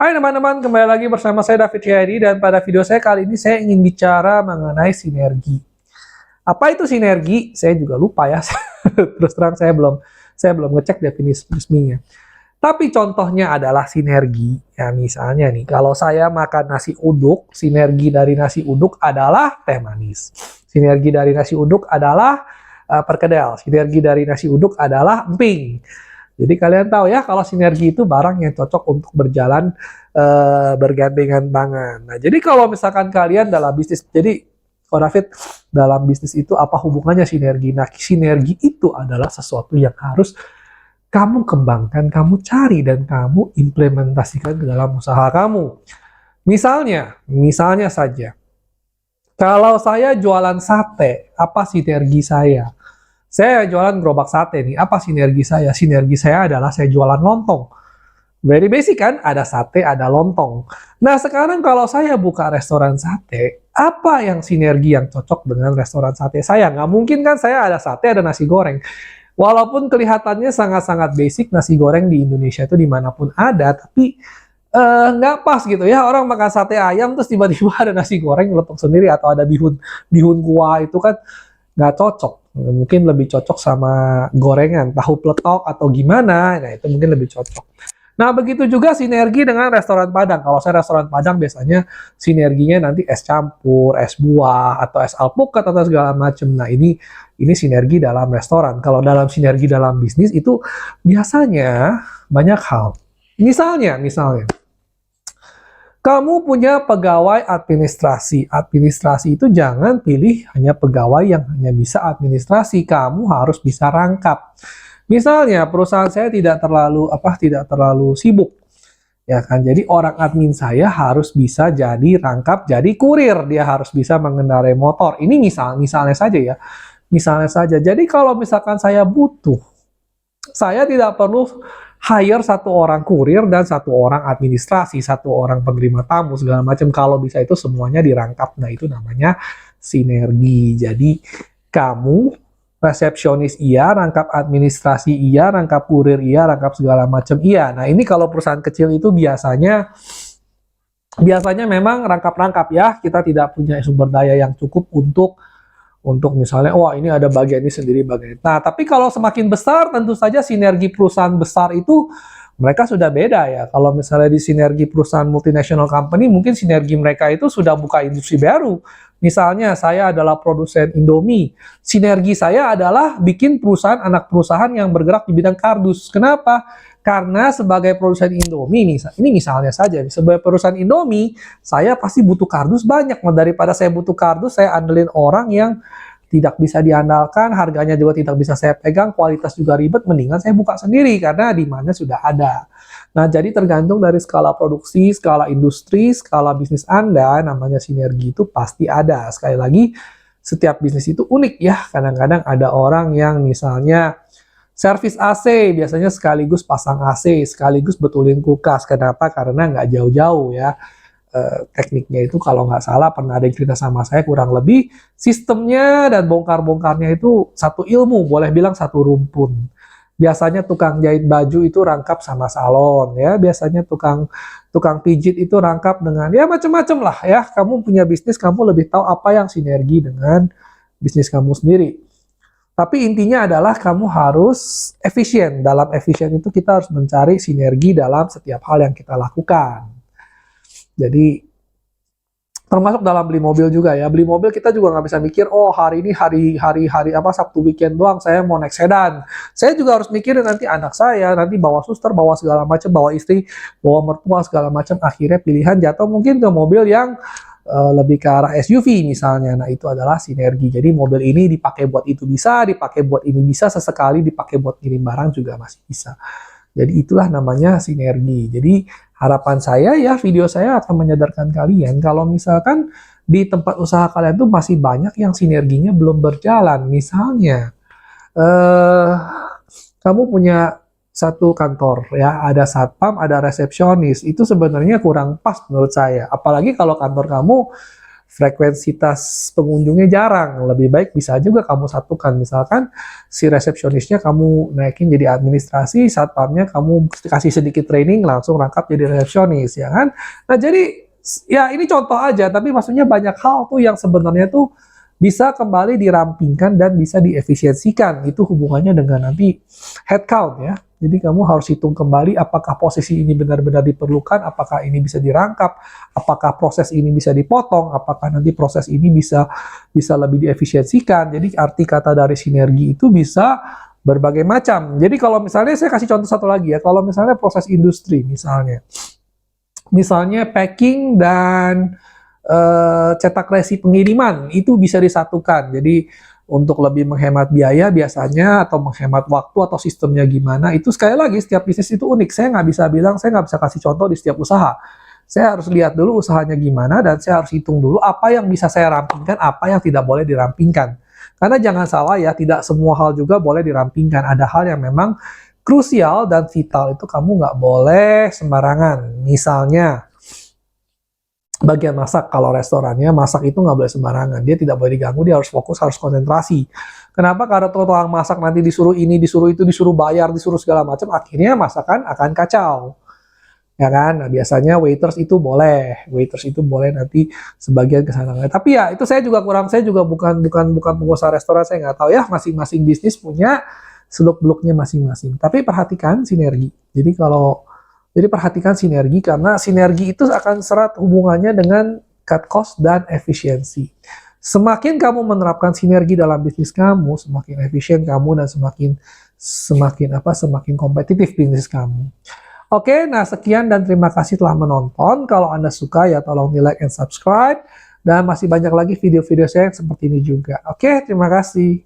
Hai teman-teman, kembali lagi bersama saya David Jayadi dan pada video saya kali ini saya ingin bicara mengenai sinergi. Apa itu sinergi? Saya juga lupa ya. Terus terang saya belum ngecek definisi resminya. Tapi contohnya adalah sinergi. Ya misalnya nih, kalau saya makan nasi uduk, sinergi dari nasi uduk adalah teh manis. Sinergi dari nasi uduk adalah perkedel. Sinergi dari nasi uduk adalah emping. Jadi kalian tahu ya kalau sinergi itu barang yang cocok untuk berjalan bergandengan tangan. Nah, jadi kalau misalkan kalian dalam bisnis, jadi David, dalam bisnis itu apa hubungannya sinergi? Nah, sinergi itu adalah sesuatu yang harus kamu kembangkan, kamu cari dan kamu implementasikan ke dalam usaha kamu. Misalnya saja, kalau saya jualan sate, apa sinergi saya? Saya jualan gerobak sate nih, apa sinergi saya? Sinergi saya adalah saya jualan lontong. Very basic kan, ada sate, ada lontong. Nah sekarang kalau saya buka restoran sate, apa yang sinergi yang cocok dengan restoran sate saya? Nggak mungkin kan saya ada sate, ada nasi goreng. Walaupun kelihatannya sangat-sangat basic, nasi goreng di Indonesia itu dimanapun ada, tapi nggak pas gitu ya. Orang makan sate ayam terus tiba-tiba ada nasi goreng letuk sendiri atau ada bihun kuah itu kan nggak cocok. Mungkin lebih cocok sama gorengan, tahu peletok atau gimana, nah itu mungkin lebih cocok. Nah begitu juga sinergi dengan restoran Padang. Kalau saya restoran Padang biasanya sinerginya nanti es campur, es buah, atau es alpukat atau segala macam. Nah ini sinergi dalam restoran. Kalau dalam sinergi dalam bisnis itu biasanya banyak hal. Misalnya, kamu punya pegawai administrasi. Administrasi itu jangan pilih hanya pegawai yang hanya bisa administrasi. Kamu harus bisa rangkap. Misalnya perusahaan saya tidak terlalu sibuk. Ya kan? Jadi orang admin saya harus bisa jadi rangkap, jadi kurir. Dia harus bisa mengendarai motor. Ini misalnya saja ya. Misalnya saja. Jadi kalau misalkan saya butuh, saya tidak perlu hire satu orang kurir dan satu orang administrasi, satu orang penerima tamu segala macam. Kalau bisa itu semuanya dirangkap. Nah itu namanya sinergi. Jadi kamu resepsionis iya, rangkap administrasi iya, rangkap kurir iya, rangkap segala macam iya. Nah ini kalau perusahaan kecil itu biasanya memang rangkap-rangkap ya. Kita tidak punya sumber daya yang cukup untuk misalnya, wah ini ada bagian ini sendiri bagian ini. Nah, tapi kalau semakin besar, tentu saja sinergi perusahaan besar itu mereka sudah beda ya. Kalau misalnya di sinergi perusahaan multinational company, mungkin sinergi mereka itu sudah buka industri baru. Misalnya saya adalah produsen Indomie. Sinergi saya adalah bikin perusahaan, anak perusahaan yang bergerak di bidang kardus. Kenapa? Karena sebagai produsen Indomie, ini misalnya saja, sebagai perusahaan Indomie, saya pasti butuh kardus banyak. Daripada saya butuh kardus, saya andelin orang yang tidak bisa diandalkan, harganya juga tidak bisa saya pegang, kualitas juga ribet, mendingan saya buka sendiri, karena demand-nya sudah ada. Nah, jadi tergantung dari skala produksi, skala industri, skala bisnis Anda, namanya sinergi itu pasti ada. Sekali lagi, setiap bisnis itu unik ya, kadang-kadang ada orang yang misalnya servis AC, biasanya sekaligus pasang AC, sekaligus betulin kulkas. Kenapa? Karena nggak jauh-jauh ya. Tekniknya itu kalau nggak salah pernah ada yang cerita sama saya, kurang lebih sistemnya dan bongkar-bongkarnya itu satu ilmu, boleh bilang satu rumpun. Biasanya tukang jahit baju itu rangkap sama salon ya. Biasanya tukang pijit itu rangkap dengan ya macam-macam lah ya. Kamu punya bisnis, kamu lebih tahu apa yang sinergi dengan bisnis kamu sendiri. Tapi intinya adalah kamu harus efisien. Dalam efisien itu kita harus mencari sinergi dalam setiap hal yang kita lakukan. Jadi termasuk dalam beli mobil juga ya. Beli mobil kita juga nggak bisa mikir, oh hari ini hari Sabtu weekend doang saya mau naik sedan. Saya juga harus mikirin nanti anak saya, nanti bawa suster, bawa segala macam, bawa istri, bawa mertua segala macam. Akhirnya pilihan jatuh mungkin ke mobil yang lebih ke arah SUV misalnya. Nah itu adalah sinergi. Jadi mobil ini dipakai buat itu bisa, dipakai buat ini bisa, sesekali dipakai buat ngirim barang juga masih bisa. Jadi itulah namanya sinergi. Jadi harapan saya ya video saya akan menyadarkan kalian kalau misalkan di tempat usaha kalian tuh masih banyak yang sinerginya belum berjalan. Misalnya kamu punya satu kantor ya, ada satpam, ada resepsionis, itu sebenarnya kurang pas menurut saya. Apalagi kalau kantor kamu frekuensitas pengunjungnya jarang. Lebih baik bisa juga kamu satukan. Misalkan si resepsionisnya kamu naikin jadi administrasi, satpamnya kamu kasih sedikit training, langsung rangkap jadi resepsionis, ya kan? Nah, jadi ya ini contoh aja, tapi maksudnya banyak hal tuh yang sebenarnya tuh bisa kembali dirampingkan dan bisa diefisiensikan. Itu hubungannya dengan nanti headcount ya. Jadi kamu harus hitung kembali apakah posisi ini benar-benar diperlukan, apakah ini bisa dirangkap, apakah proses ini bisa dipotong, apakah nanti proses ini bisa lebih diefisiensikan. Jadi arti kata dari sinergi itu bisa berbagai macam. Jadi kalau misalnya saya kasih contoh satu lagi ya, kalau misalnya proses industri misalnya packing dan cetak resi pengiriman itu bisa disatukan. Jadi untuk lebih menghemat biaya biasanya atau menghemat waktu atau sistemnya gimana, itu sekali lagi setiap bisnis itu unik. Saya nggak bisa bilang, saya nggak bisa kasih contoh di setiap usaha. Saya harus lihat dulu usahanya gimana dan saya harus hitung dulu apa yang bisa saya rampingkan, apa yang tidak boleh dirampingkan. Karena jangan salah ya, tidak semua hal juga boleh dirampingkan. Ada hal yang memang krusial dan vital itu kamu nggak boleh sembarangan. Misalnya bagian masak, kalau restorannya masak itu nggak boleh sembarangan, dia tidak boleh diganggu, dia harus fokus, harus konsentrasi. Kenapa? Karena tukang masak nanti disuruh ini, disuruh itu, disuruh bayar, disuruh segala macam, akhirnya masakan akan kacau, ya kan? Nah, biasanya waiters itu boleh nanti sebagian kesana. Tapi ya itu saya juga bukan pengusaha restoran, saya nggak tahu ya, masing-masing bisnis punya seluk-beluknya masing-masing. Tapi perhatikan sinergi. Jadi perhatikan sinergi, karena sinergi itu akan erat hubungannya dengan cut cost dan efisiensi. Semakin kamu menerapkan sinergi dalam bisnis kamu, semakin efisien kamu dan semakin kompetitif bisnis kamu. Oke, nah sekian dan terima kasih telah menonton. Kalau Anda suka ya tolong di like and subscribe, dan masih banyak lagi video-video saya yang seperti ini juga. Oke, terima kasih.